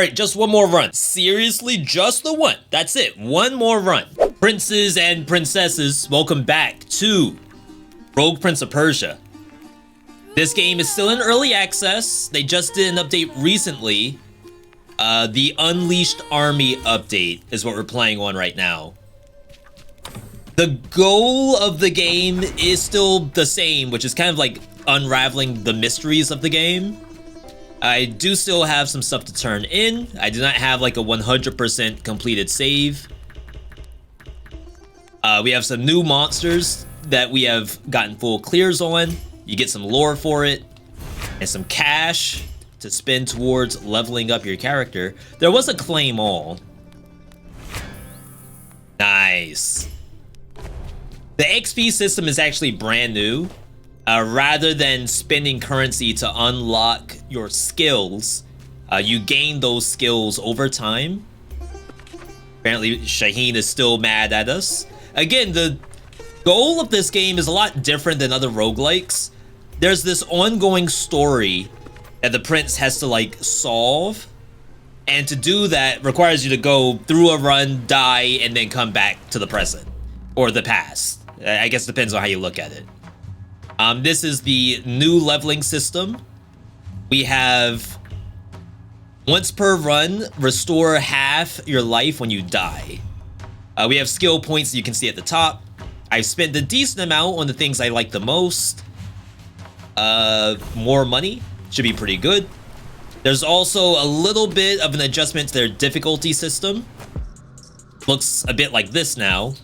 Alright, just one more run. Seriously, just the one. That's it. One more run. Princes and princesses, welcome back to Rogue Prince of Persia. This game is still in early access. They just did an update recently. The Unleashed Army update is what we're playing on right now. The goal of the game is still the same, which is kind of like unraveling the mysteries of the game. I do still have some stuff to turn in. I do not have like a 100% completed save. We have some new monsters that we have gotten full clears on. You get some lore for it and some cash to spend towards leveling up your character. There was a claim all. Nice. The XP system is actually brand new. Rather than spending currency to unlock your skills, you gain those skills over time. Apparently, Shaheen is still mad at us. Again, the goal of this game is a lot different than other roguelikes. There's this ongoing story that the prince has to like solve, and to do that requires you to go through a run, die, and then come back to the present or the past. I guess it depends on how you look at it. This is the new leveling system. We have once per run, restore half your life when you die. We have skill points you can see at the top. I've spent a decent amount on the things I like the most. More money should be pretty good. There's also a little bit of an adjustment to their difficulty system. Looks a bit like this now.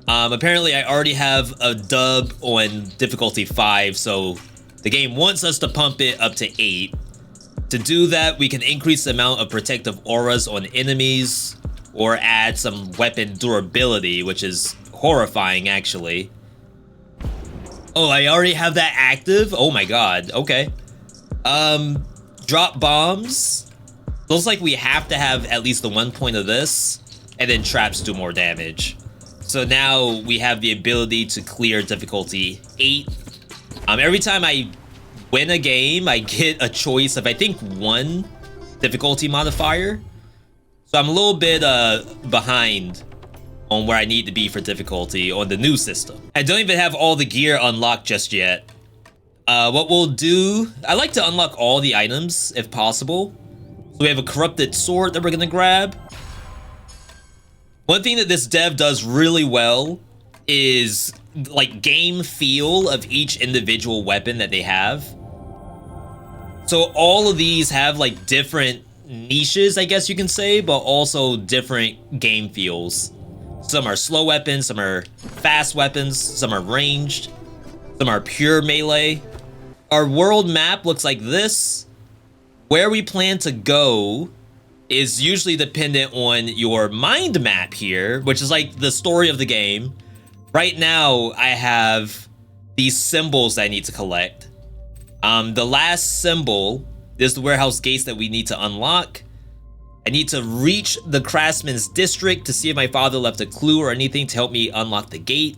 Apparently I already have a dub on difficulty 5, so the game wants us to pump it up to 8. To do that, we can increase the amount of protective auras on enemies, or add some weapon durability, which is horrifying actually. Oh, I already have that active? Oh my god, okay. Drop bombs. Looks like we have to have at least the 1 point of this, and then traps do more damage. So now we have the ability to clear difficulty 8. Every time I win a game, I get a choice of, I think, 1 difficulty modifier. So I'm a little bit behind on where I need to be for difficulty on the new system. I don't even have all the gear unlocked just yet. What we'll do, I like to unlock all the items if possible. So we have a corrupted sword that we're gonna grab. One thing that this dev does really well is like game feel of each individual weapon that they have. So all of these have like different niches, I guess you can say, but also different game feels. Some are slow weapons, some are fast weapons, some are ranged, some are pure melee. Our world map looks like this. Where we plan to go is usually dependent on your mind map here, which is like the story of the game. Right now, I have these symbols that I need to collect. The last symbol is the warehouse gates that we need to unlock. I need to reach the craftsman's district to see if my father left a clue or anything to help me unlock the gate.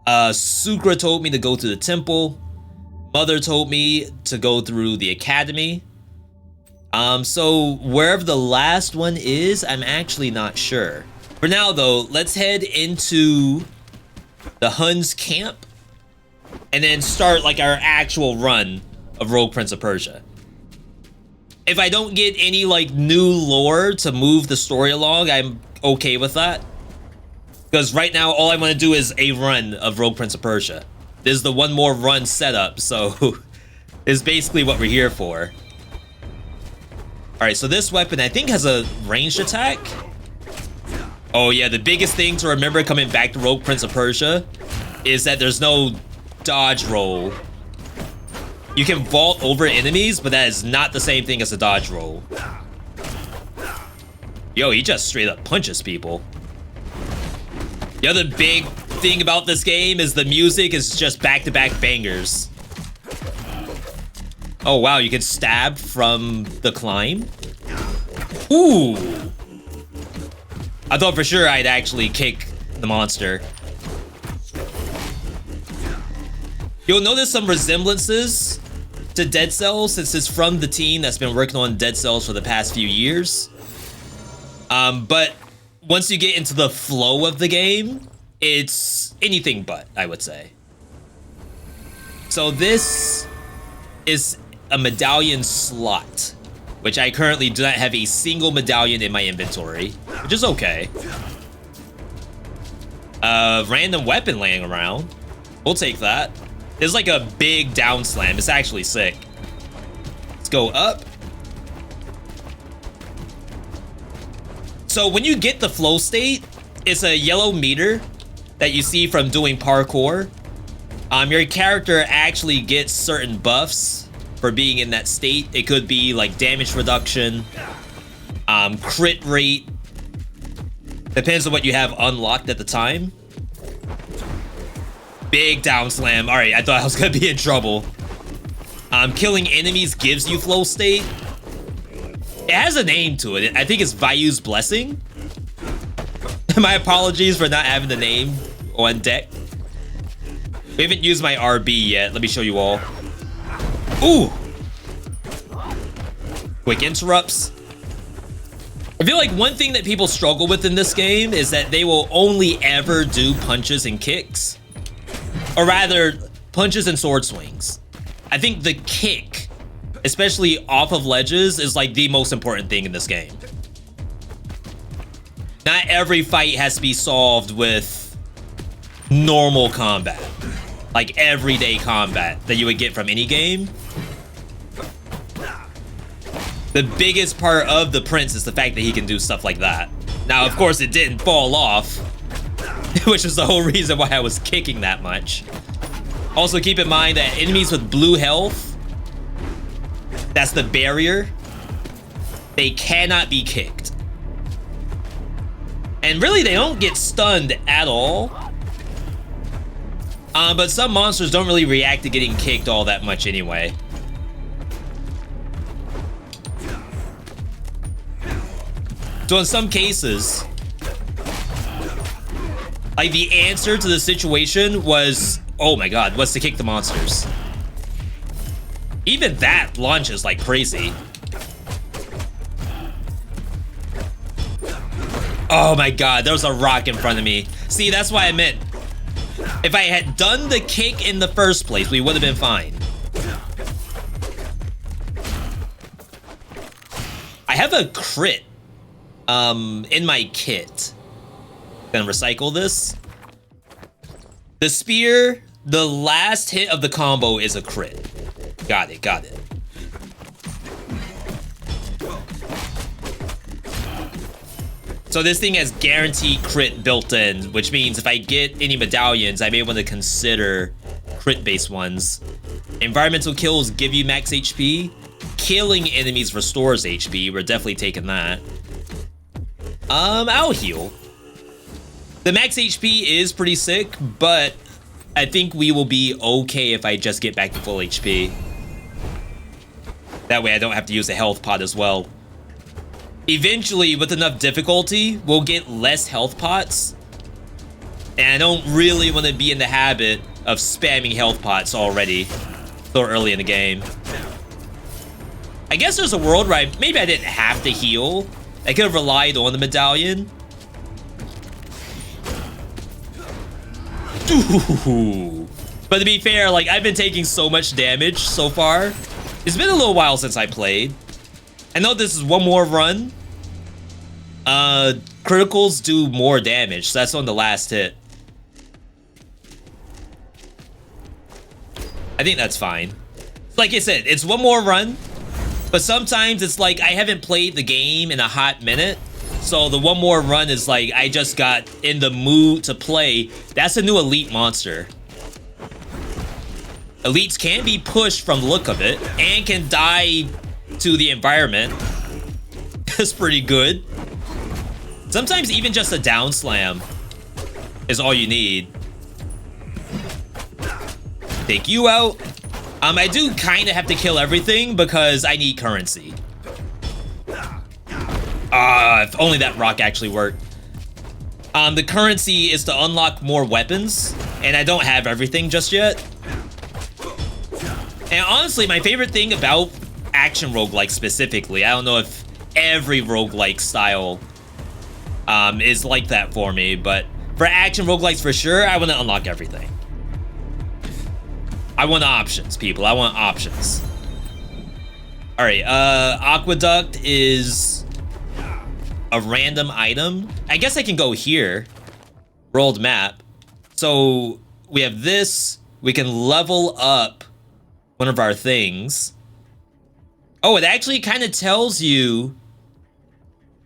Sukra told me to go to the temple. Mother told me to go through the academy. So wherever the last one is, I'm actually not sure. For now though, let's head into the Hun's camp and then start like our actual run of Rogue Prince of Persia. If I don't get any like new lore to move the story along, I'm okay with that. Because right now, all I want to do is a run of Rogue Prince of Persia. This is the one more run setup, so it's basically what we're here for. Alright, so this weapon I think has a ranged attack. Oh yeah, the biggest thing to remember coming back to Rogue Prince of Persia is that there's no dodge roll. You can vault over enemies, but that is not the same thing as a dodge roll. Yo, he just straight up punches people. The other big thing about this game is the music is just back-to-back bangers. Oh wow, you can stab from the climb? Ooh! I thought for sure I'd actually kick the monster. You'll notice some resemblances to Dead Cells since it's from the team that's been working on Dead Cells for the past few years. But once you get into the flow of the game, it's anything but, I would say. So this is a medallion slot, which I currently do not have a single medallion in my inventory, which is okay. Random weapon laying around. We'll take that. There's like a big down slam. It's actually sick. Let's go up. So when you get the flow state, it's a yellow meter that you see from doing parkour. Your character actually gets certain buffs for being in that state. It could be like damage reduction, crit rate. Depends on what you have unlocked at the time. Big down slam. All right, I thought I was gonna be in trouble. Killing enemies gives you flow state. It has a name to it. I think it's Valu's Blessing. My apologies for not having the name on deck. We haven't used my RB yet. Let me show you all. Ooh! Quick interrupts. I feel like one thing that people struggle with in this game is that they will only ever do punches and kicks. Or rather, punches and sword swings. I think the kick, especially off of ledges, is like the most important thing in this game. Not every fight has to be solved with normal combat. Like everyday combat that you would get from any game. The biggest part of the Prince is the fact that he can do stuff like that. Now, of course, it didn't fall off, which is the whole reason why I was kicking that much. Also, keep in mind that enemies with blue health, that's the barrier, they cannot be kicked. And really, they don't get stunned at all. But some monsters don't really react to getting kicked all that much anyway. So in some cases, like the answer to the situation was, oh my god, was to kick the monsters. Even that launches like crazy. Oh my god, there was a rock in front of me. See, that's why I meant, if I had done the kick in the first place, we would have been fine. I have a crit in my kit. Gonna recycle this. The spear, the last hit of the combo is a crit. Got it, got it. So this thing has guaranteed crit built in, which means if I get any medallions, I'm able to consider crit-based ones. Environmental kills give you max HP. Killing enemies restores HP. We're definitely taking that. I'll heal. The max HP is pretty sick, but I think we will be okay if I just get back to full HP. That way I don't have to use a health pot as well. Eventually, with enough difficulty, we'll get less health pots. And I don't really want to be in the habit of spamming health pots already so early in the game. I guess there's a world where maybe I didn't have to heal. I could have relied on the medallion. Ooh. But to be fair, like, I've been taking so much damage so far. It's been a little while since I played. I know this is one more run. Criticals do more damage, so that's on the last hit. I think that's fine. Like I said, it's one more run. But sometimes it's like I haven't played the game in a hot minute. So the one more run is like I just got in the mood to play. That's a new elite monster. Elites can be pushed from the look of it and can die to the environment. That's pretty good. Sometimes even just a down slam is all you need. Take you out. I do kind of have to kill everything because I need currency. If only that rock actually worked. The currency is to unlock more weapons, and I don't have everything just yet. And honestly, my favorite thing about action roguelike specifically, I don't know if every roguelike style is like that for me, but for action roguelikes for sure, I want to unlock everything. I want options, people. I want options. All right, aqueduct is a random item. I guess I can go here. World map. So we have this. We can level up one of our things. Oh, it actually kind of tells you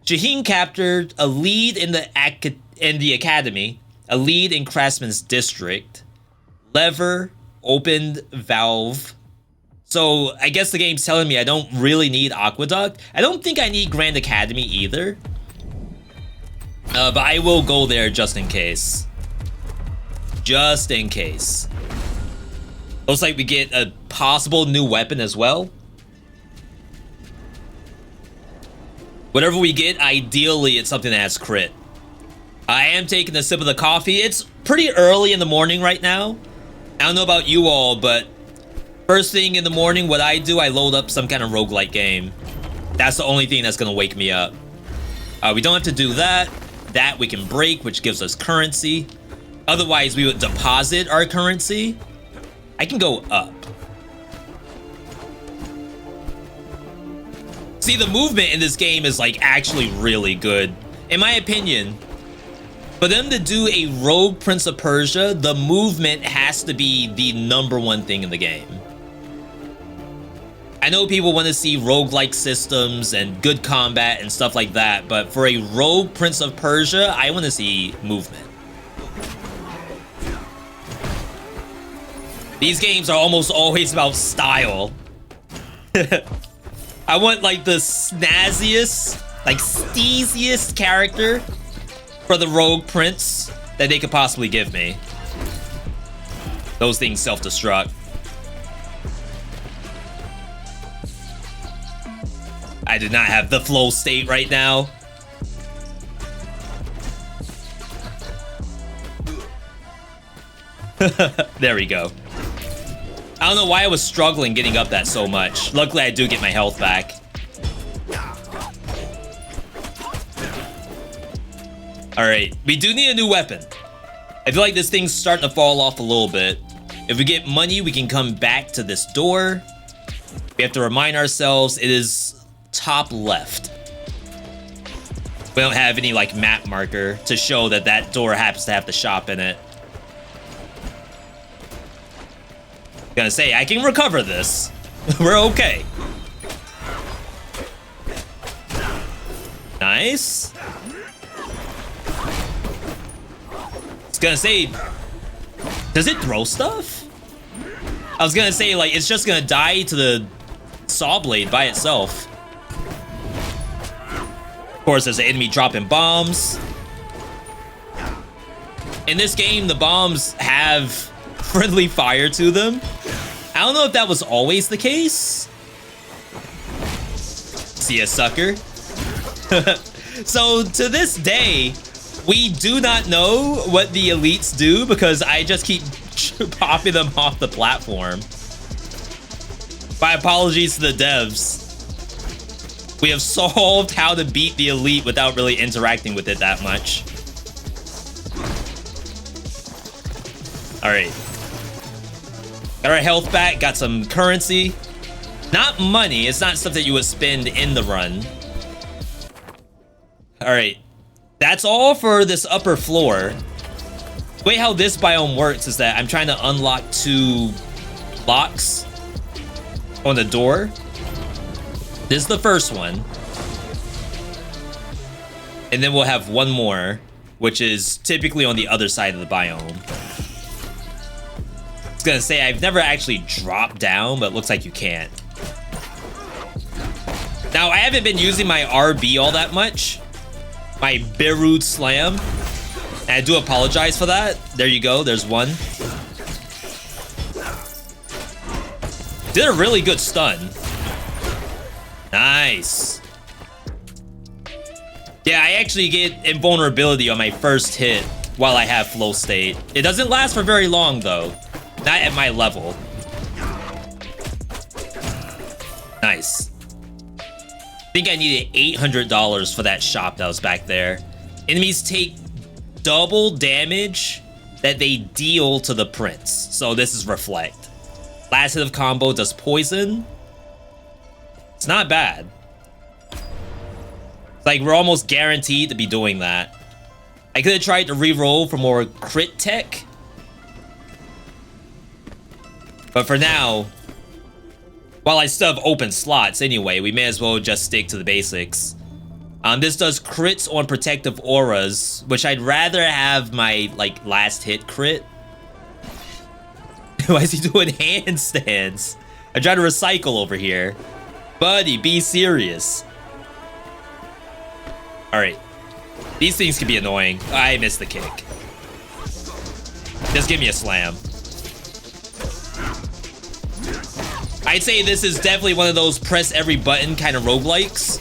Shaheen captured a lead in the academy, a lead in craftsman's district. Lever opened valve. So I guess the game's telling me I don't really need aqueduct. I don't think I need Grand Academy either. But I will go there just in case. Just in case. Looks like we get a possible new weapon as well. Whatever we get, ideally it's something that has crit. I am taking a sip of the coffee. It's pretty early in the morning right now. I don't know about you all, but first thing in the morning, what I do, I load up some kind of roguelite game. That's the only thing that's gonna wake me up. We don't have to do that. That we can break, which gives us currency. Otherwise, we would deposit our currency. I can go up. See, the movement in this game is like actually really good. In my opinion, for them to do a Rogue Prince of Persia, the movement has to be the #1 thing in the game. I know people want to see roguelike systems and good combat and stuff like that, but for a Rogue Prince of Persia, I want to see movement. These games are almost always about style. I want like the snazziest, like steeziest character for the Rogue Prince that they could possibly give me. Those things self-destruct. I do not have the flow state right now. There we go. I don't know why I was struggling getting up that so much. Luckily, I do get my health back. Alright, we do need a new weapon. I feel like this thing's starting to fall off a little bit. If we get money, we can come back to this door. We have to remind ourselves it is top left. We don't have any like map marker to show that that door happens to have the shop in it. Gonna say, I can recover this. We're okay. Nice. It's gonna say, does it throw stuff? I was gonna say, like, it's just gonna die to the saw blade by itself. Of course, there's an enemy dropping bombs. In this game, the bombs have friendly fire to them. I don't know if that was always the case. See ya, sucker. So, to this day, we do not know what the elites do because I just keep popping them off the platform. My apologies to the devs. We have solved how to beat the elite without really interacting with it that much. Alright. Got our health back, got some currency. Not money, it's not stuff that you would spend in the run. Alright. That's all for this upper floor. The way how this biome works is that I'm trying to unlock 2 locks on the door. This is the first one. And then we'll have one more, which is typically on the other side of the biome. I was gonna say, I've never actually dropped down, but it looks like you can't. Now, I haven't been using my RB all that much. My Barude slam. And I do apologize for that. There you go, there's one. Did a really good stun. Nice. Yeah, I actually get invulnerability on my first hit while I have flow state. It doesn't last for very long though. Not at my level. Nice. I think I needed $800 for that shop that was back there. Enemies take double damage that they deal to the prince. So this is reflect. Last hit of combo does poison. It's not bad. It's like we're almost guaranteed to be doing that. I could have tried to re-roll for more crit tech. But for now, while I still have open slots anyway, we may as well just stick to the basics. This does crits on protective auras, which I'd rather have my, like, last hit crit. Why is he doing handstands? I'm trying to recycle over here. Buddy, be serious. Alright. These things can be annoying. I missed the kick. Just give me a slam. I'd say this is definitely one of those press every button kind of roguelikes.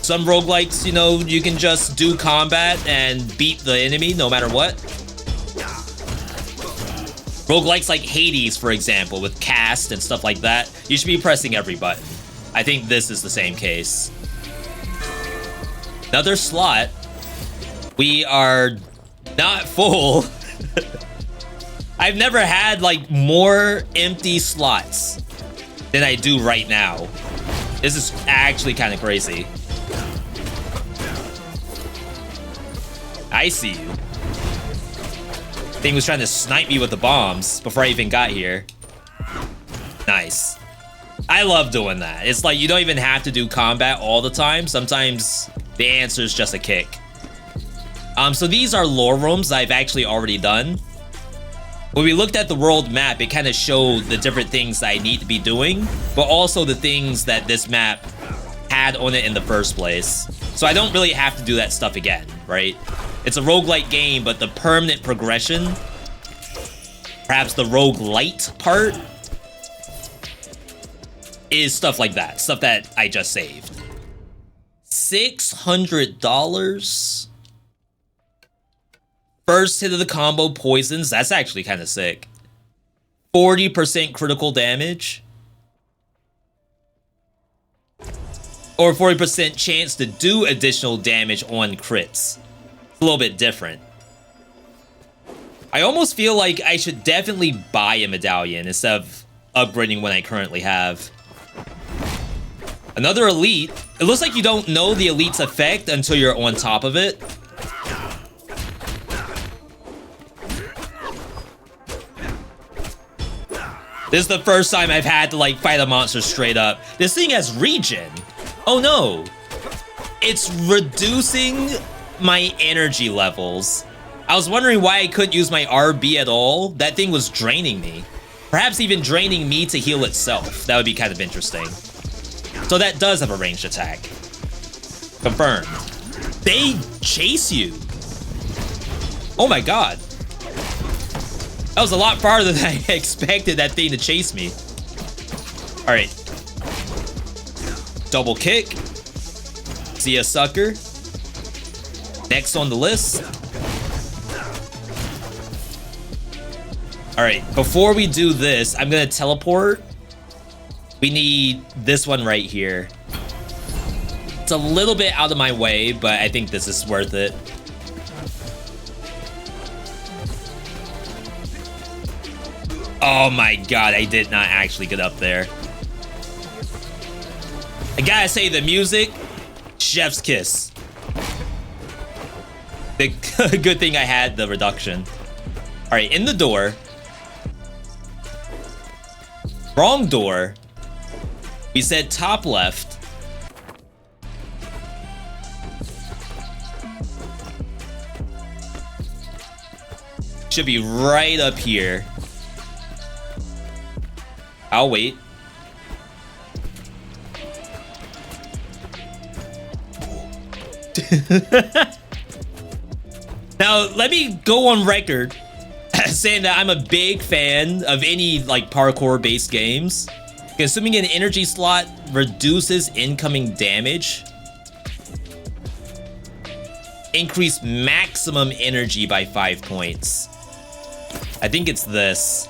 Some roguelikes, you know, you can just do combat and beat the enemy no matter what. Roguelikes like Hades, for example, with cast and stuff like that, you should be pressing every button. I think this is the same case. Another slot. We are not full. I've never had, like, more empty slots than I do right now. This is actually kind of crazy. I see you. Thing was trying to snipe me with the bombs before I even got here. Nice. I love doing that. It's like you don't even have to do combat all the time. Sometimes the answer is just a kick. So these are lore rooms I've actually already done. When we looked at the world map, it kind of showed the different things that I need to be doing, but also the things that this map had on it in the first place. So I don't really have to do that stuff again, right? It's a roguelite game, but the permanent progression, perhaps the rogue-lite part, is stuff like that. Stuff that I just saved. $600? First hit of the combo poisons. That's actually kind of sick. 40% critical damage. Or 40% chance to do additional damage on crits. It's a little bit different. I almost feel like I should definitely buy a medallion instead of upgrading one I currently have. Another elite. It looks like you don't know the elite's effect until you're on top of it. This is the first time I've had to, like, fight a monster straight up. This thing has regen. Oh no. It's reducing my energy levels. I was wondering why I couldn't use my RB at all. That thing was draining me. Perhaps even draining me to heal itself. That would be kind of interesting. So that does have a ranged attack. Confirmed. They chase you. Oh my god. That was a lot farther than I expected that thing to chase me. Alright. Double kick. See ya, sucker. Next on the list. Alright, before we do this, I'm gonna teleport. We need this one right here. It's a little bit out of my way, but I think this is worth it. Oh my god, I did not actually get up there. I gotta say, the music, chef's kiss. The good thing I had the reduction. Alright, in the door. Wrong door. We said top left. Should be right up here. I'll wait. Now, let me go on record saying that I'm a big fan of any, like, parkour-based games. Consuming an energy slot reduces incoming damage. Increase maximum energy by 5 points. I think it's this.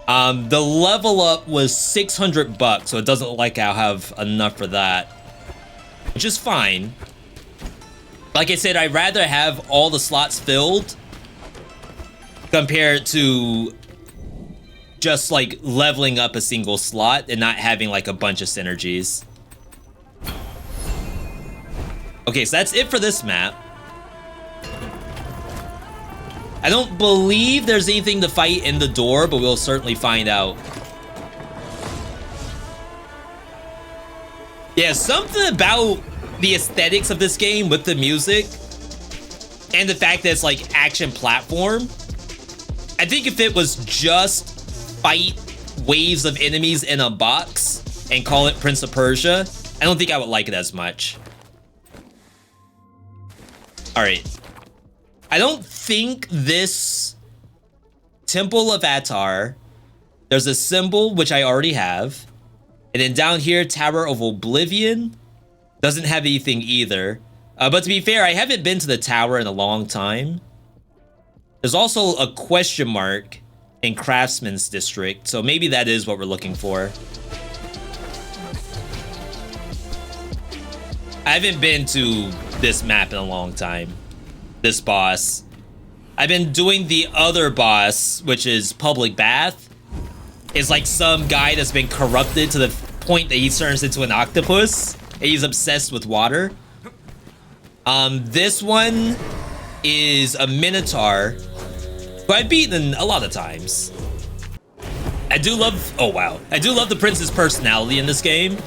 The level up was 600 bucks, so it doesn't look like I'll have enough for that, which is fine. Like I said, I'd rather have all the slots filled compared to just like leveling up a single slot and not having like a bunch of synergies. Okay, so that's it for this map. I don't believe there's anything to fight in the door, but we'll certainly find out. Yeah, something about the aesthetics of this game with the music and the fact that it's like action platform. I think if it was just fight waves of enemies in a box and call it Prince of Persia, I don't think I would like it as much. All right. I don't think this Temple of Atar, there's a symbol, which I already have. And then down here, Tower of Oblivion, doesn't have anything either. But to be fair, I haven't been to the tower in a long time. There's also a question mark in Craftsman's District, so maybe that is what we're looking for. I haven't been to this map in a long time. This boss. I've been doing the other boss, which is Public Bath. It's like some guy that's been corrupted to the point that he turns into an octopus and he's obsessed with water. This one is a Minotaur who I've beaten a lot of times. I do love, oh wow. I do love the prince's personality in this game.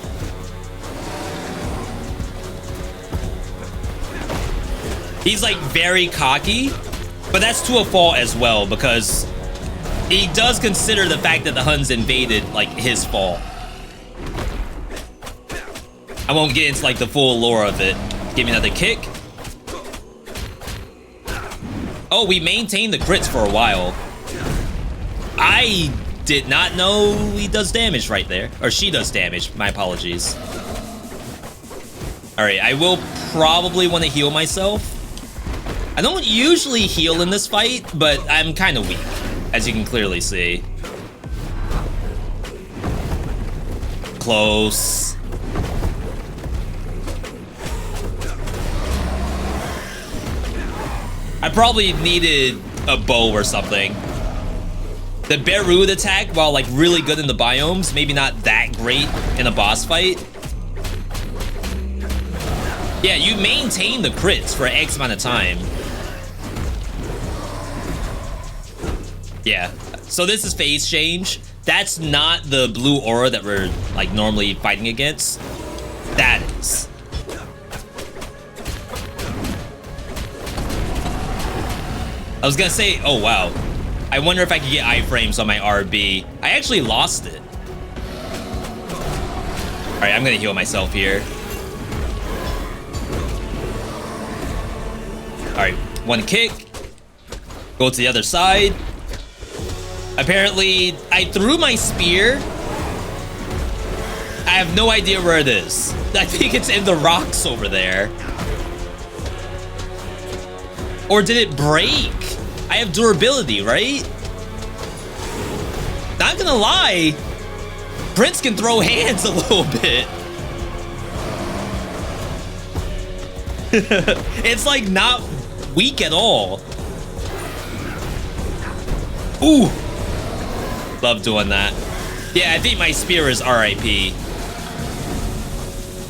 He's like very cocky, but that's to a fault as well because he does consider the fact that the Huns invaded like his fault. I won't get into like the full lore of it. Give me another kick. Oh, we maintained the crits for a while. I did not know he does damage right there. Or she does damage, my apologies. All right, I will probably want to heal myself. I don't usually heal in this fight, but I'm kind of weak, as you can clearly see. Close. I probably needed a bow or something. The Barude attack, while like really good in the biomes, maybe not that great in a boss fight. Yeah, you maintain the crits for X amount of time. Yeah, so this is phase change. That's not the blue aura that we're like normally fighting against. That is. I was gonna say, oh wow. I wonder if I could get iframes on my RB. I actually lost it. All right, I'm gonna heal myself here. All right, one kick. Go to the other side. Apparently, I threw my spear. I have no idea where it is. I think it's in the rocks over there. Or did it break? I have durability, right? Not gonna lie, Prince can throw hands a little bit. It's like not weak at all. Ooh. Love doing that. Yeah, I think my spear is RIP.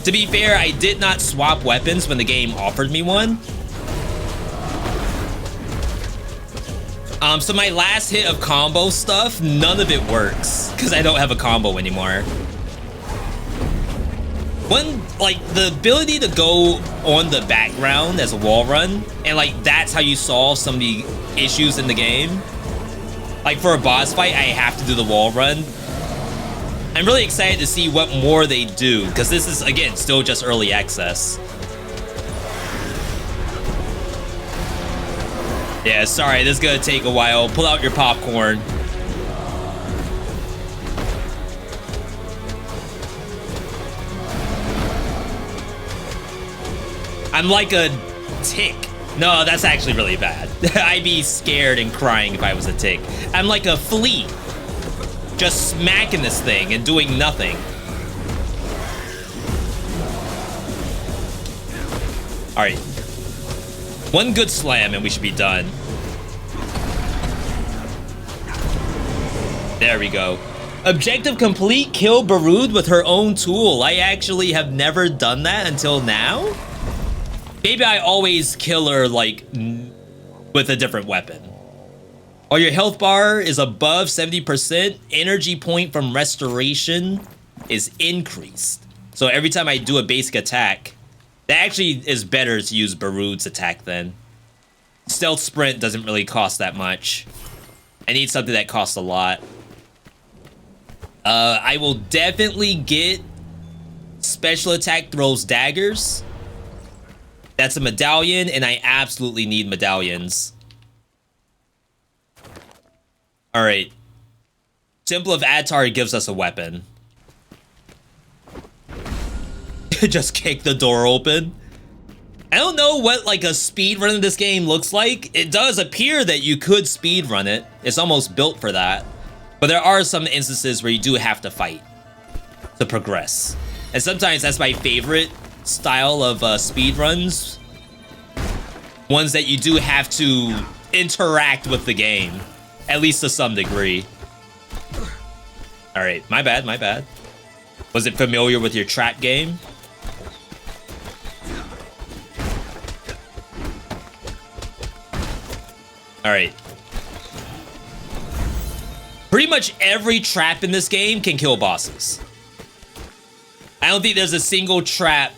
To be fair, I did not swap weapons when the game offered me one. So my last hit of combo stuff, none of it works because I don't have a combo anymore. One, like the ability to go on the background as a wall run, and like that's how you solve some of the issues in the game. Like for a boss fight, I have to do the wall run. I'm really excited to see what more they do because this is, again, still just early access. Yeah, sorry, this is gonna take a while. Pull out your popcorn. I'm like a tick. No, that's actually really bad. I'd be scared and crying if I was a tick. I'm like a flea. just smacking this thing and doing nothing. All right. One good slam and we should be done. There we go. Objective complete, kill Barude with her own tool. I actually have never done that until now. Maybe I always kill her like with a different weapon. Or your health bar is above 70%. Energy point from restoration is increased. So every time I do a basic attack, that actually is better to use Barude's attack then. Stealth sprint doesn't really cost that much. I need something that costs a lot. I will definitely get special attack throws daggers. That's a medallion, and I absolutely need medallions. All right. Temple of Attar gives us a weapon. Just kick the door open. I don't know what like a speed run of this game looks like. It does appear that you could speed run it. It's almost built for that. But there are some instances where you do have to fight to progress. And sometimes that's my favorite style of speed runs. Ones that you do have to interact with the game, at least to some degree. All right, my bad, my bad. Was it familiar with your trap game? All right. Pretty much every trap in this game can kill bosses. I don't think there's a single trap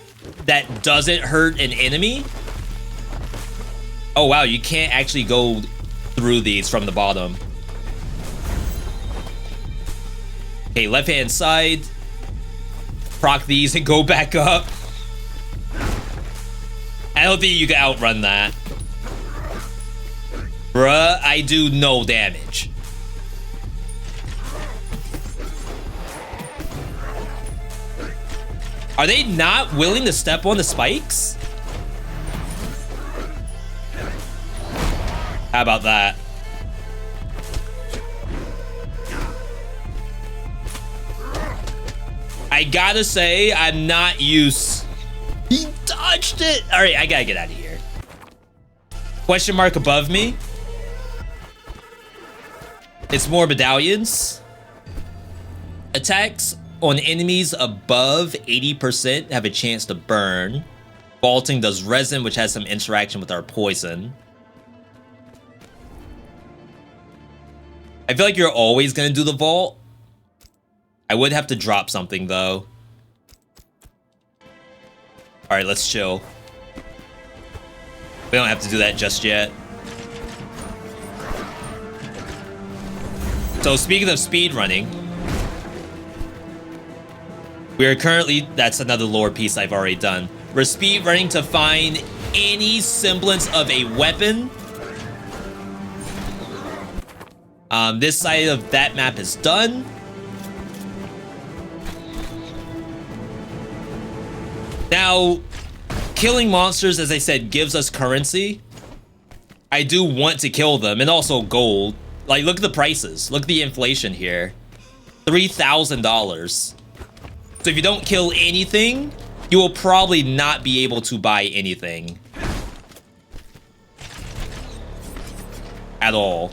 that doesn't hurt an enemy. Oh, wow, you can't actually go through these from the bottom. Okay, left-hand side. Proc these and go back up. I don't think you can outrun that. Bruh, I do no damage. Are they not willing to step on the spikes? How about that? I gotta say, I'm not used. He dodged it. All right, I gotta get out of here. Question mark above me. It's more medallions. Attacks on enemies above 80% have a chance to burn. Vaulting does resin, which has some interaction with our poison. I feel like you're always gonna do the vault. I would have to drop something though. All right, let's chill. We don't have to do that just yet. So speaking of speed running, we are currently, that's another lore piece I've already done. We're speed running to find any semblance of a weapon. This side of that map is done. Now, killing monsters, as I said, gives us currency. I do want to kill them, and also gold. Like, look at the prices. Look at the inflation here. $3,000. So if you don't kill anything, you will probably not be able to buy anything. At all.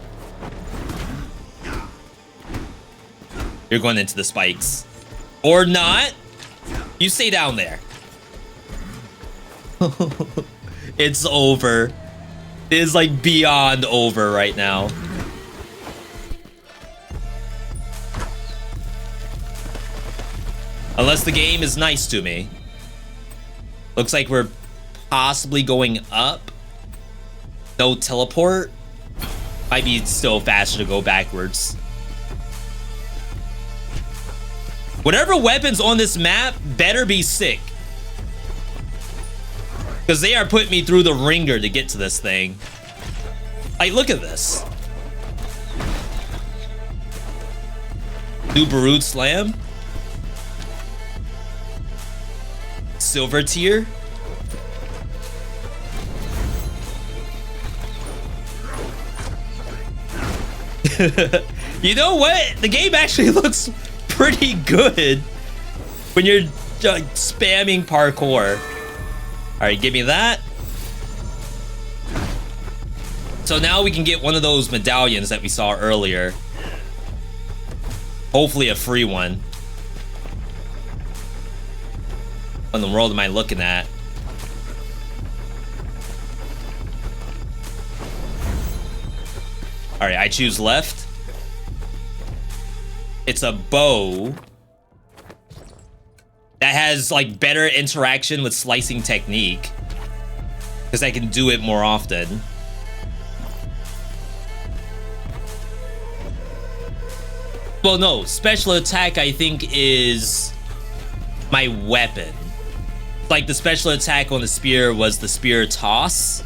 You're going into the spikes. Or not. You stay down there. It's over. It is like beyond over right now. Unless the game is nice to me. Looks like we're possibly going up. No teleport. Might be still faster to go backwards. Whatever weapons on this map better be sick. Because they are putting me through the ringer to get to this thing. Like, look at this. New Barude Slam. Silver tier. You know what? The game actually looks pretty good when you're spamming parkour. All right, give me that. So now we can get one of those medallions that we saw earlier. Hopefully a free one. What in the world am I looking at? All right, I choose left. It's a bow that has like better interaction with slicing technique because I can do it more often. Well, no, special attack I think is my weapon. Like the special attack on the spear was the spear toss.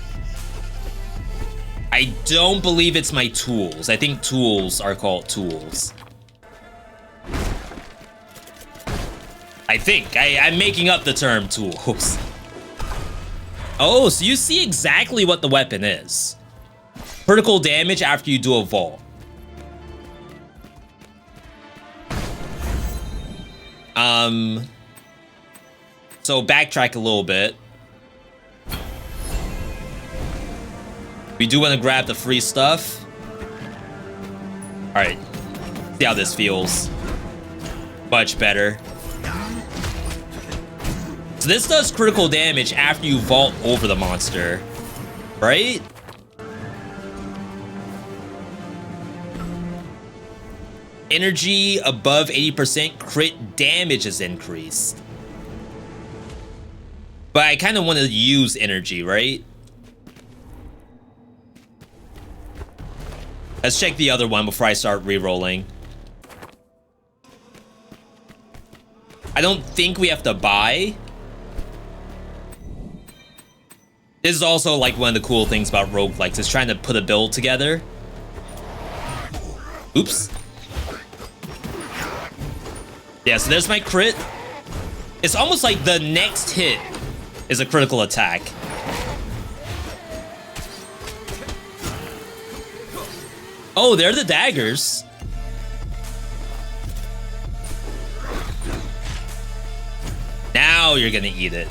I don't believe it's my tools. I think tools are called tools. I think. I'm making up the term tools. Oh, so you see exactly what the weapon is. Critical damage after you do a vault. So backtrack a little bit. We do want to grab the free stuff. All right, see how this feels. Much better. So this does critical damage after you vault over the monster, right? Energy above 80%, crit damage is increased. But I kind of want to use energy, right? Let's check the other one before I start re-rolling. I don't think we have to buy. This is also like one of the cool things about roguelikes, is trying to put a build together. Oops. Yeah, so there's my crit. It's almost like the next hit is a critical attack. Oh, they're the daggers. Now you're gonna eat it.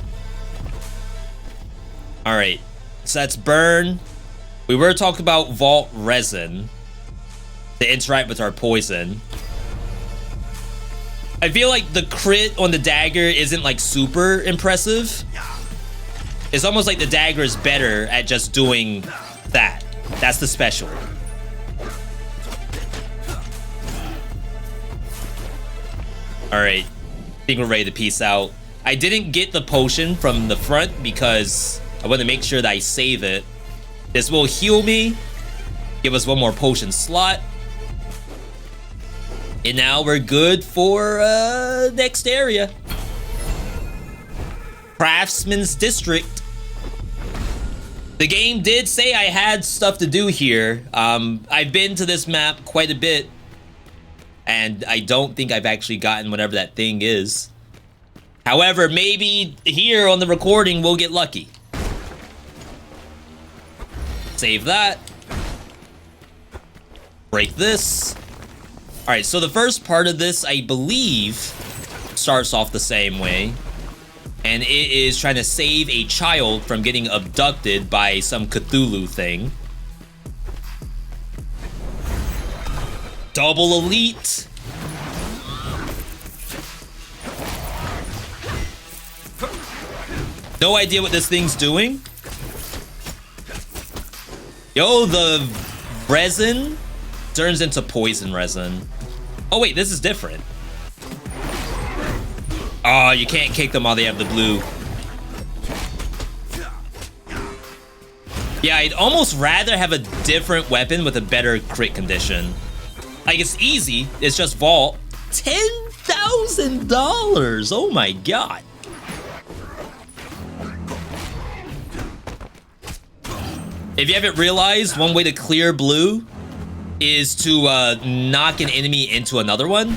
All right, so that's burn. We were talking about vault resin to interact with our poison. I feel like the crit on the dagger isn't like super impressive. It's almost like the dagger is better at just doing that. That's the special. All right, I think we're ready to peace out. I didn't get the potion from the front because I want to make sure that I save it. This will heal me, give us one more potion slot. And now we're good for next area. Craftsman's District. The game did say I had stuff to do here. I've been to this map quite a bit, and I don't think I've actually gotten whatever that thing is. However, maybe here on the recording we'll get lucky. Save that. Break this. All right, so the first part of this, I believe, starts off the same way. And it is trying to save a child from getting abducted by some Cthulhu thing. Double elite. No idea what this thing's doing. Yo, the resin turns into poison resin. Oh wait, this is different. Oh, you can't kick them while they have the blue. Yeah, I'd almost rather have a different weapon with a better crit condition. Like, it's easy, it's just vault. $10,000, oh my god. If you haven't realized, one way to clear blue is to knock an enemy into another one.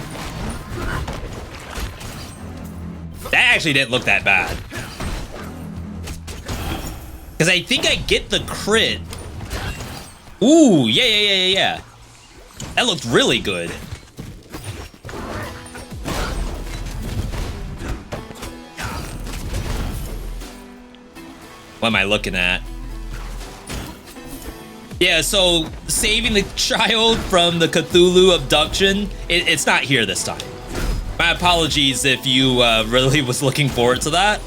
That actually didn't look that bad. Because I think I get the crit. Ooh, yeah. That looked really good. What am I looking at? Yeah, so saving the child from the Cthulhu abduction, it's not here this time. My apologies if you really was looking forward to that.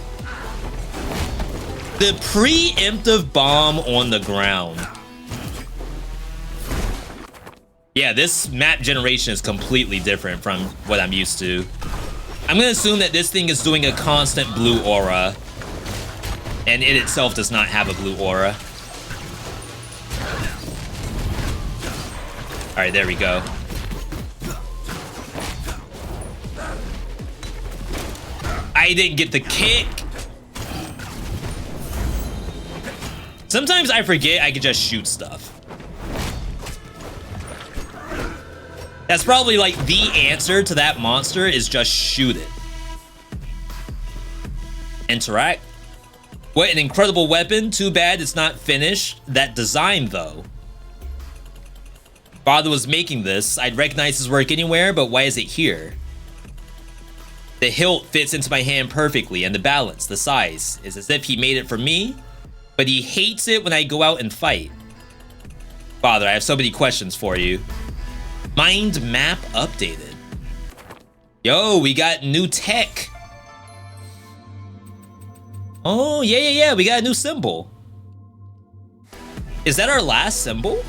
The preemptive bomb on the ground. Yeah, this map generation is completely different from what I'm used to. I'm gonna assume that this thing is doing a constant blue aura, and it itself does not have a blue aura. All right, there we go. I didn't get the kick. Sometimes I forget I can just shoot stuff. That's probably like the answer to that monster is just shoot it. Interact. What an incredible weapon. Too bad it's not finished. That design though. Father was making this. I'd recognize his work anywhere, but why is it here? The hilt fits into my hand perfectly, and the balance, the size, is as if he made it for me, but he hates it when I go out and fight. Father, I have so many questions for you. Mind map updated. Yo, we got new tech. Oh, yeah, we got a new symbol. Is that our last symbol?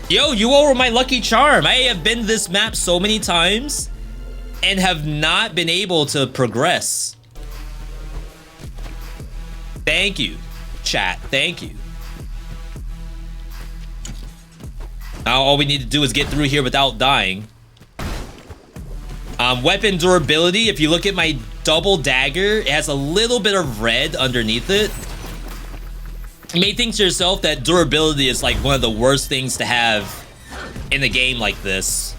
Yo, you all were my lucky charm. I have been this map so many times and have not been able to progress. Thank you, chat. Thank you. Now all we need to do is get through here without dying. Weapon durability. If you look at my double dagger, it has a little bit of red underneath it. You may think to yourself that durability is like one of the worst things to have in a game like this.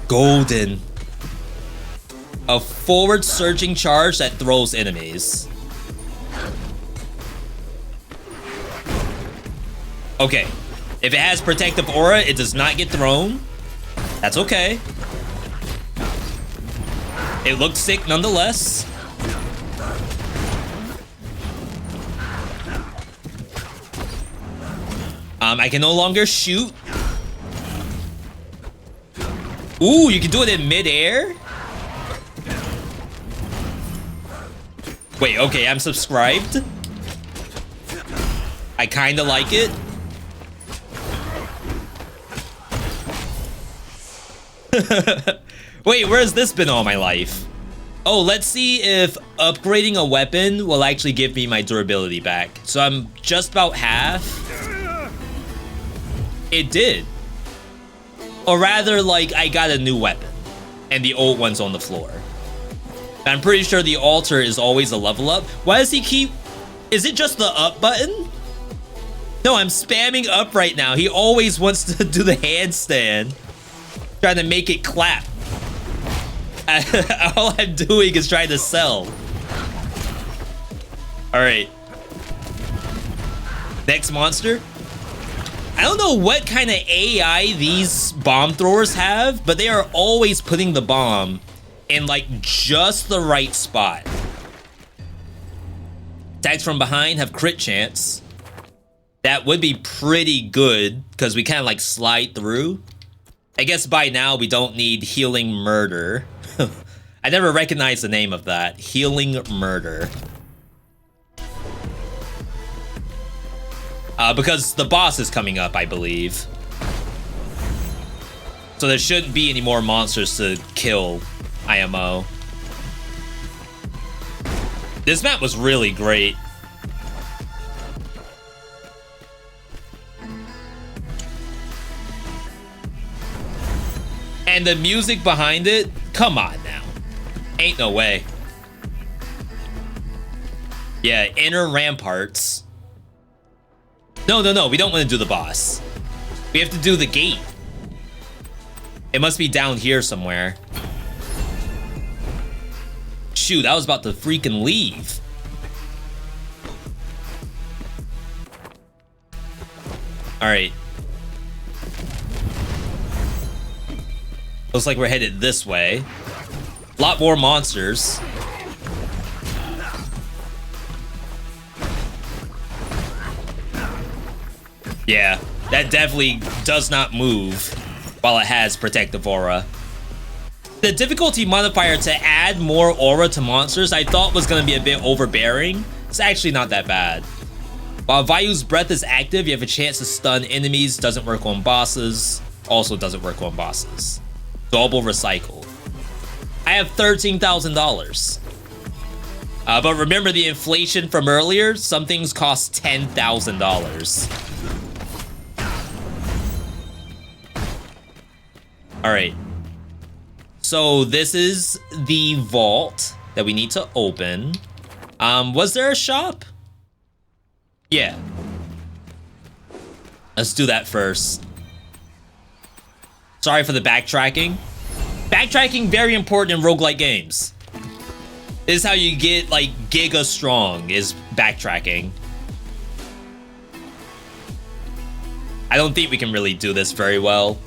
Golden. A forward surging charge that throws enemies. Okay. If it has protective aura, it does not get thrown. That's okay. It looks sick nonetheless. I can no longer shoot. Ooh, you can do it in midair? Wait, okay, I'm subscribed. I kinda like it. Wait, where has this been all my life? Oh, let's see if upgrading a weapon will actually give me my durability back. So I'm just about half. It did. Or rather, like, I got a new weapon. And the old one's on the floor. I'm pretty sure the altar is always a level up. Why does he keep... Is it just the up button? No, I'm spamming up right now. He always wants to do the handstand. Trying to make it clap. All I'm doing is trying to sell. Alright. Next monster. I don't know what kind of AI these bomb throwers have, but they are always putting the bomb in like just the right spot. Attacks from behind have crit chance. That would be pretty good because we kind of like slide through. I guess by now we don't need healing murder. I never recognized the name of that. Healing murder. Because the boss is coming up, I believe. So there shouldn't be any more monsters to kill, IMO. This map was really great. And the music behind it, come on now. Ain't no way. Yeah, inner ramparts. No, we don't want to do the boss. We have to do the gate. It must be down here somewhere. Shoot, I was about to freaking leave. All right. Looks like we're headed this way. A lot more monsters. Yeah, that definitely does not move while it has protective aura. The difficulty modifier to add more aura to monsters I thought was going to be a bit overbearing. It's actually not that bad. While Vayu's breath is active, you have a chance to stun enemies. Doesn't work on bosses. Also doesn't work on bosses. Double recycle. I have $13,000. But remember the inflation from earlier? Some things cost $10,000. All right. So this is the vault that we need to open. Was there a shop? Yeah. Let's do that first. Sorry for the backtracking. Backtracking, very important in roguelike games. This is how you get, like, giga strong, is backtracking. I don't think we can really do this very well.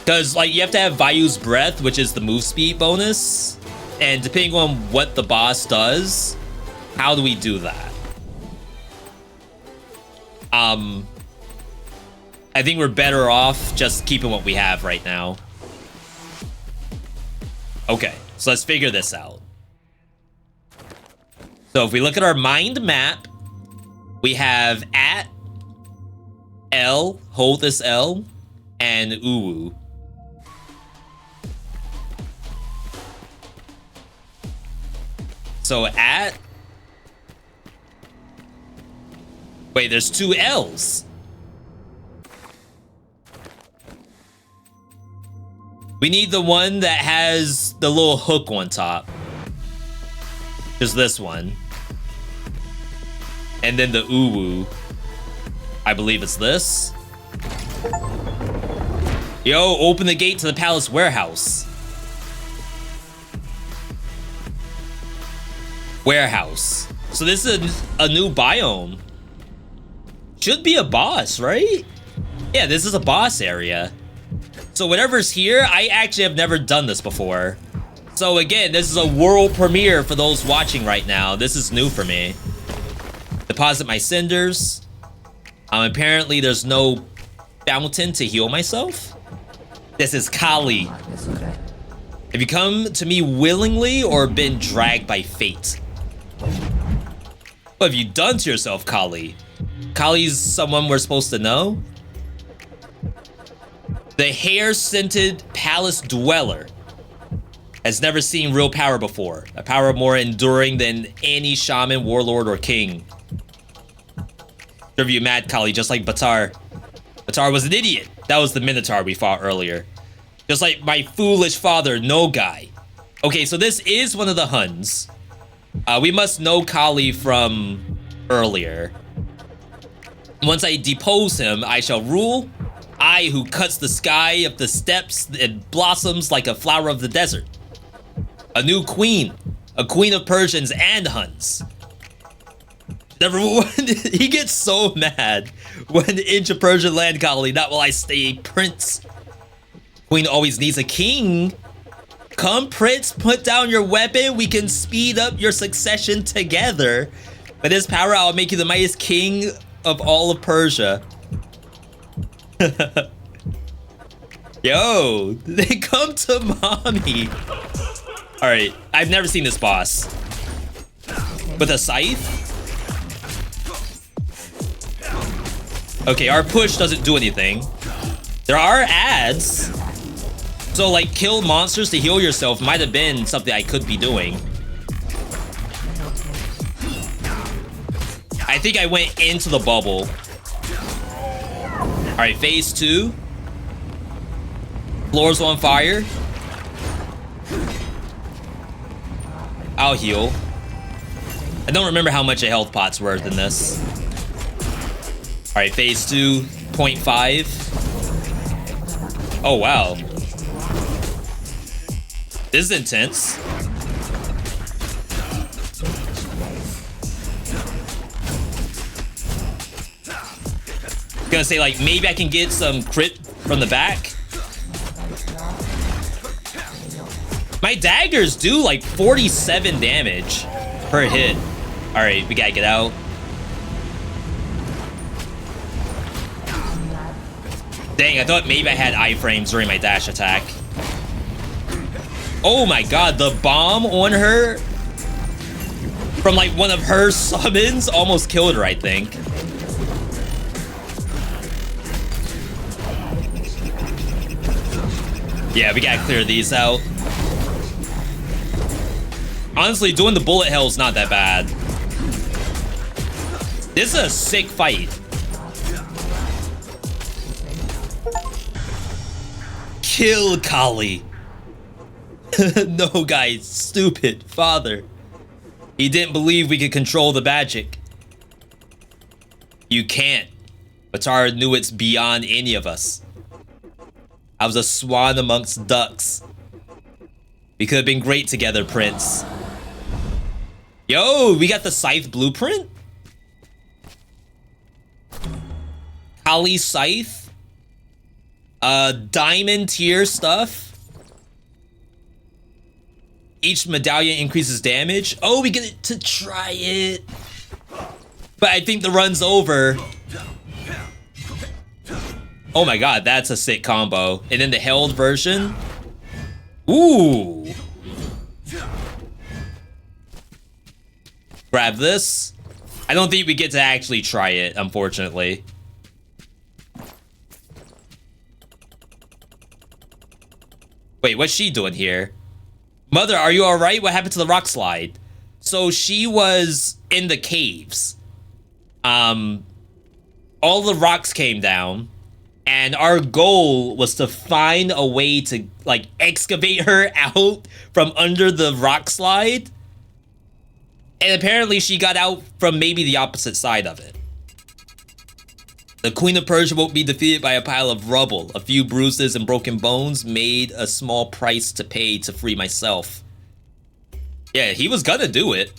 Because, like, you have to have Vayu's breath, which is the move speed bonus. And depending on what the boss does, how do we do that? I think we're better off just keeping what we have right now. Okay, so let's figure this out. So if we look at our mind map, we have at L, hold this L, and Uwu. So at... Wait, there's two L's. We need the one that has the little hook on top. Just this one. And then the Uwu. I believe it's this. Yo, open the gate to the palace warehouse. Warehouse. So this is a new biome. Should be a boss, right? Yeah, this is a boss area. So whatever's here, I actually have never done this before. So again, this is a world premiere for those watching right now. This is new for me. Deposit my cinders. Apparently there's no fountain to heal myself. This is Kaali. Have you come to me willingly or been dragged by fate? What have you done to yourself, Kaali? Kaali's someone we're supposed to know? The hair-scented palace dweller has never seen real power before. A power more enduring than any shaman, warlord, or king. Serve you mad, Kaali, just like Batar. Batar was an idiot. That was the Minotaur we fought earlier. Just like my foolish father, Nogai. Okay, so this is one of the Huns. We must know Kaali from earlier. Once I depose him, I shall rule. I who cuts the sky of the steppes and blossoms like a flower of the desert. A new queen. A queen of Persians and Huns. He gets so mad when into Persian land, Kaali. Not will I stay a prince. Queen always needs a king. Come, prince, put down your weapon. We can speed up your succession together. With his power, I'll make you the mightiest king of all of Persia. Yo, they come to mommy. All right, I've never seen this boss. With a scythe? Okay, our push doesn't do anything. There are ads. So, like, kill monsters to heal yourself might have been something I could be doing. I think I went into the bubble. All right, phase 2. Floor's on fire. I'll heal. I don't remember how much a health pot's worth in this. All right, phase 2, 0.5. Oh, wow. This is intense. Gonna say, like, maybe I can get some crit from the back. My daggers do like 47 damage per hit. All right, we gotta get out. Dang, I thought maybe I had iframes during my dash attack. Oh my god, the bomb on her from like one of her summons almost killed her, I think. Yeah, we gotta clear these out. Honestly, doing the bullet hell is not that bad. This is a sick fight. Kill Kaali. No, guys, stupid father. He didn't believe we could control the magic. You can't. Batara knew it's beyond any of us. I was a swan amongst ducks. We could have been great together, Prince. Yo, we got the Scythe blueprint? Kaali Scythe? Diamond tier stuff? Each medallion increases damage. Oh, we get to try it. But I think the run's over. Oh my god, that's a sick combo. And then the held version. Ooh. Grab this. I don't think we get to actually try it, unfortunately. Wait, what's she doing here? Mother, are you alright? What happened to the rock slide? So she was in the caves. All the rocks came down. And our goal was to find a way to, like, excavate her out from under the rock slide. And apparently she got out from maybe the opposite side of it. The Queen of Persia won't be defeated by a pile of rubble. A few bruises and broken bones made a small price to pay to free myself. Yeah, he was gonna do it.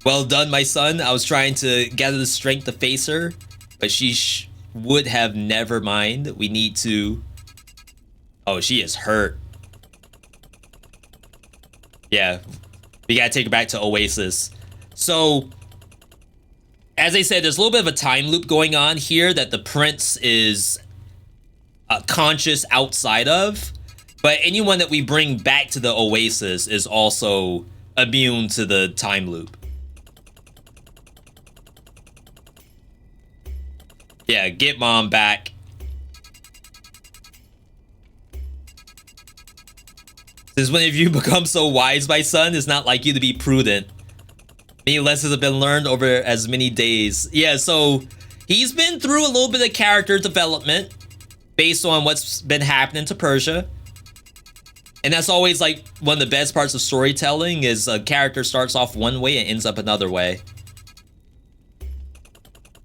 Well done, my son. I was trying to gather the strength to face her, but she would have never mind. We need to... Oh, she is hurt. Yeah, we gotta take her back to Oasis. So, as I said, there's a little bit of a time loop going on here that the prince is conscious outside of, but anyone that we bring back to the Oasis is also immune to the time loop. Yeah, get mom back. Since when have you become so wise, my son? It's not like you to be prudent. Many lessons have been learned over as many days. Yeah, so he's been through a little bit of character development based on what's been happening to Persia. And that's always like one of the best parts of storytelling is a character starts off one way and ends up another way.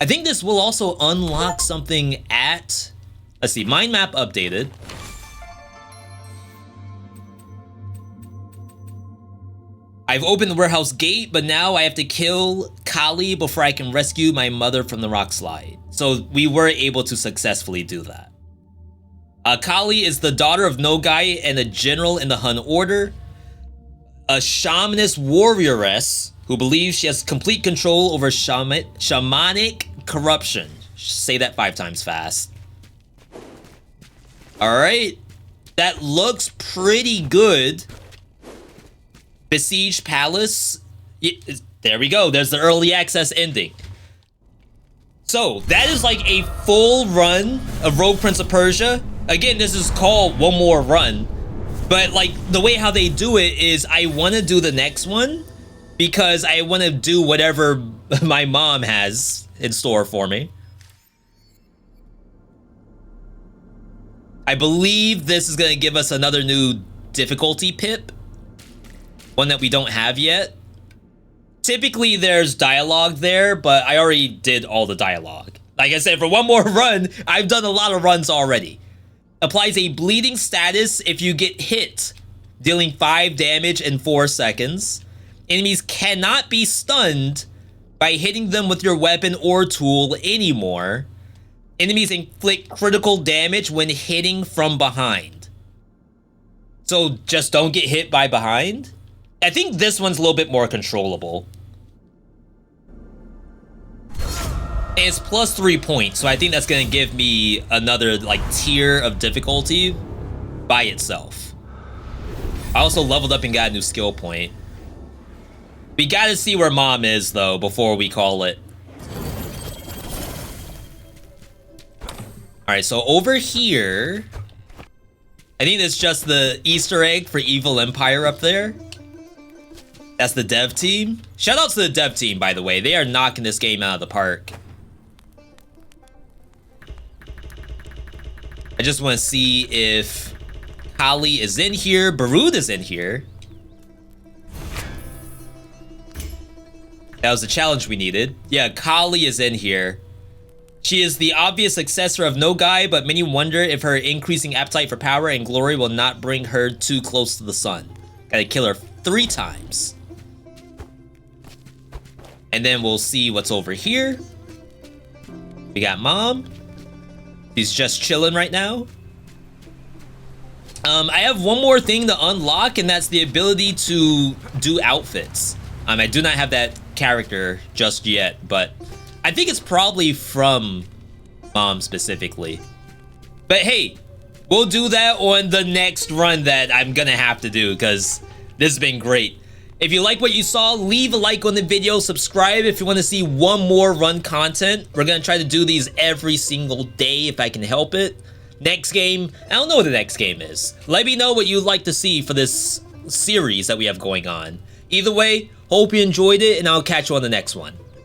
I think this will also unlock something at, let's see, mind map updated. I've opened the warehouse gate, but now I have to kill Kaali before I can rescue my mother from the rock slide. So we were able to successfully do that. Kaali is the daughter of Nogai and a general in the Hun Order. A shamanist warrioress who believes she has complete control over shamanic corruption. Say that 5 times fast. All right, that looks pretty good. Besieged Palace. There we go. There's the early access ending. So that is like a full run of Rogue Prince of Persia. Again, this is called one more run. But like the way how they do it is I want to do the next one because I want to do whatever my mom has in store for me. I believe this is going to give us another new difficulty pip. One that we don't have yet. Typically there's dialogue there, but I already did all the dialogue. Like I said, for one more run, I've done a lot of runs already. Applies a bleeding status if you get hit, dealing 5 damage in 4 seconds. Enemies cannot be stunned by hitting them with your weapon or tool anymore. Enemies inflict critical damage when hitting from behind. So just don't get hit by behind? I think this one's a little bit more controllable. And it's plus 3 points, so I think that's gonna give me another like tier of difficulty by itself. I also leveled up and got a new skill point. We gotta see where Mom is though before we call it. Alright, so over here, I think it's just the Easter egg for Evil Empire up there. That's the dev team. Shout out to the dev team, by the way. They are knocking this game out of the park. I just want to see if Kaali is in here. Barude is in here. That was the challenge we needed. Yeah, Kaali is in here. She is the obvious successor of No Guy, but many wonder if her increasing appetite for power and glory will not bring her too close to the sun. Gotta kill her 3 times. And then we'll see what's over here. We got Mom. She's just chilling right now. I have one more thing to unlock, and that's the ability to do outfits. I do not have that character just yet, but I think it's probably from Mom specifically. But hey, we'll do that on the next run that I'm gonna have to do, because this has been great. If you like what you saw, leave a like on the video, subscribe if you want to see one more run content. We're gonna try to do these every single day if I can help it. Next game, I don't know what the next game is. Let me know what you'd like to see for this series that we have going on. Either way, hope you enjoyed it, and I'll catch you on the next one.